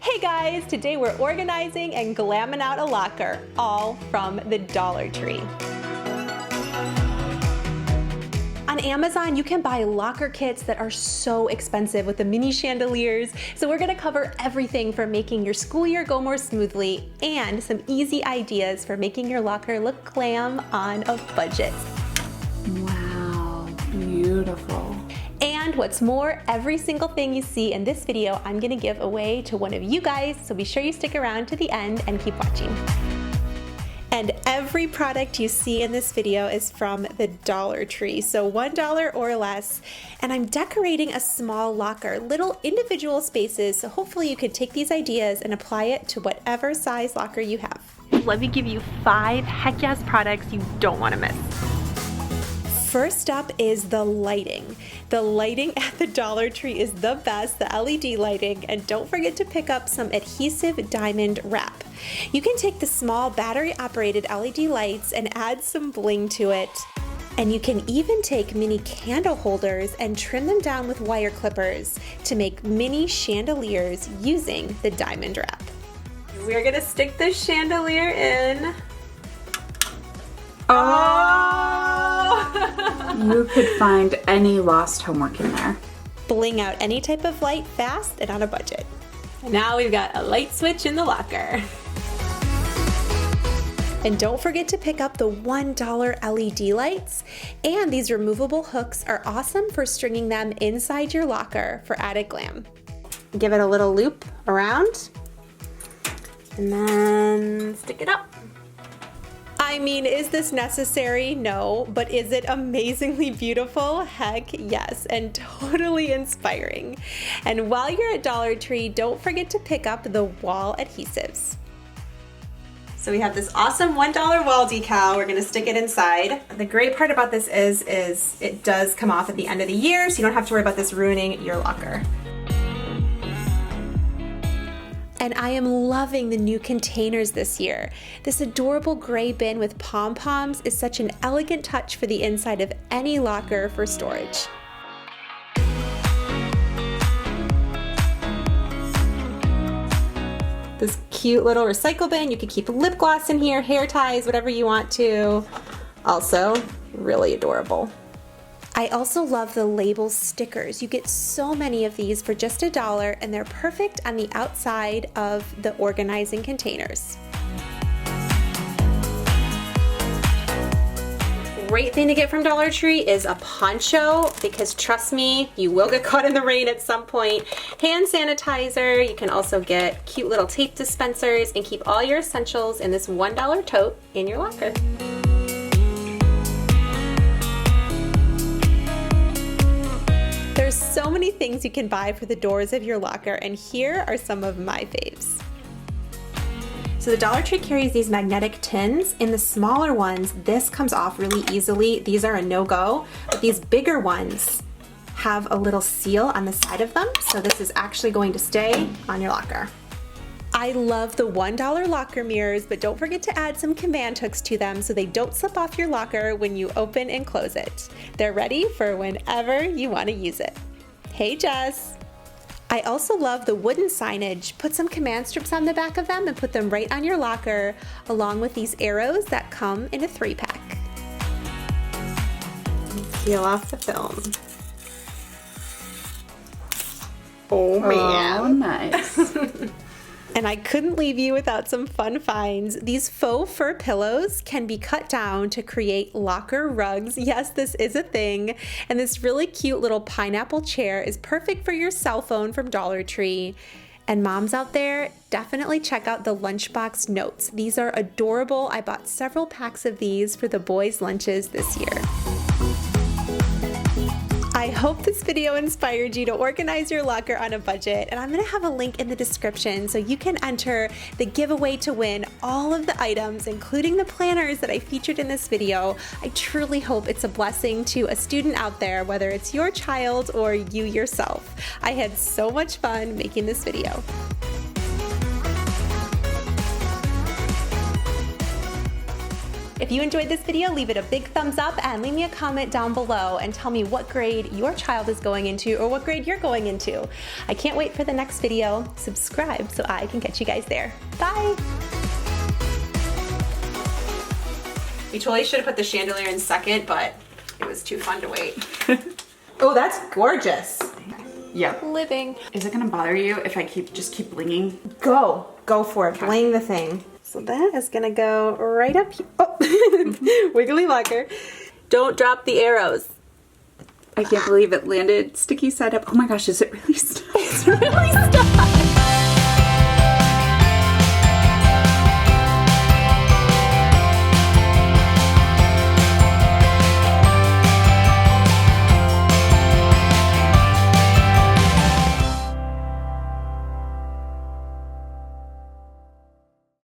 Hey guys, today we're organizing and glamming out a locker, all from the Dollar Tree. On Amazon, you can buy locker kits that are so expensive with the mini chandeliers. So we're gonna cover everything from making your school year go more smoothly and some easy ideas for making your locker look glam on a budget. Wow, beautiful. And what's more, every single thing you see in this video, I'm gonna give away to one of you guys, so be sure you stick around to the end and keep watching. And every product you see in this video is from the Dollar Tree, so $1 or less. And I'm decorating a small locker, little individual spaces, so hopefully you can take these ideas and apply it to whatever size locker you have. Let me give you 5 heck yes products you don't wanna miss. First up is the lighting. The lighting at the Dollar Tree is the best, the LED lighting, and don't forget to pick up some adhesive diamond wrap. You can take the small battery-operated LED lights and add some bling to it. And you can even take mini candle holders and trim them down with wire clippers to make mini chandeliers using the diamond wrap. We're gonna stick the chandelier in. You could find any lost homework in there. Bling out any type of light fast and on a budget. And now we've got a light switch in the locker. And don't forget to pick up the $1 LED lights. And these removable hooks are awesome for stringing them inside your locker for added glam. Give it a little loop around and then stick it up. I mean, is this necessary? No, but is it amazingly beautiful? Heck yes, and totally inspiring. And while you're at Dollar Tree, don't forget to pick up the wall adhesives. So we have this awesome $1 wall decal. We're gonna stick it inside. The great part about this is it does come off at the end of the year, so you don't have to worry about this ruining your locker. And I am loving the new containers this year. This adorable gray bin with pom-poms is such an elegant touch for the inside of any locker for storage. This cute little recycle bin, you can keep lip gloss in here, hair ties, whatever you want to. Also, really adorable. I also love the label stickers. You get so many of these for just $1 and they're perfect on the outside of the organizing containers. Great thing to get from Dollar Tree is a poncho, because trust me, you will get caught in the rain at some point. Hand sanitizer, you can also get cute little tape dispensers and keep all your essentials in this $1 tote in your locker. There's so many things you can buy for the doors of your locker, and here are some of my faves. So the Dollar Tree carries these magnetic tins. In the smaller ones, this comes off really easily. These are a no-go, but these bigger ones have a little seal on the side of them, so this is actually going to stay on your locker. I love the $1 locker mirrors, but don't forget to add some command hooks to them so they don't slip off your locker when you open and close it. They're ready for whenever you want to use it. Hey Jess! I also love the wooden signage. Put some command strips on the back of them and put them right on your locker, along with these arrows that come in a 3-pack. Peel off the film. Oh man! Oh, nice. And I couldn't leave you without some fun finds. These faux fur pillows can be cut down to create locker rugs. Yes, this is a thing. And this really cute little pineapple chair is perfect for your cell phone from Dollar Tree. And moms out there, definitely check out the lunchbox notes. These are adorable. I bought several packs of these for the boys' lunches this year. I hope this video inspired you to organize your locker on a budget, and I'm gonna have a link in the description so you can enter the giveaway to win all of the items, including the planners that I featured in this video. I truly hope it's a blessing to a student out there, whether it's your child or you yourself. I had so much fun making this video. If you enjoyed this video, leave it a big thumbs up and leave me a comment down below and tell me what grade your child is going into or what grade you're going into. I can't wait for the next video. Subscribe so I can catch you guys there. Bye! We totally should have put the chandelier in second, but it was too fun to wait. Oh, that's gorgeous. Yep. Living. Is it gonna bother you if I just keep blinging? Go for it. Bling the thing. So that is gonna go right up here. Oh, wiggly locker. Don't drop the arrows. I can't believe it landed sticky side up. Oh my gosh, is it really stuck? It's really stuck.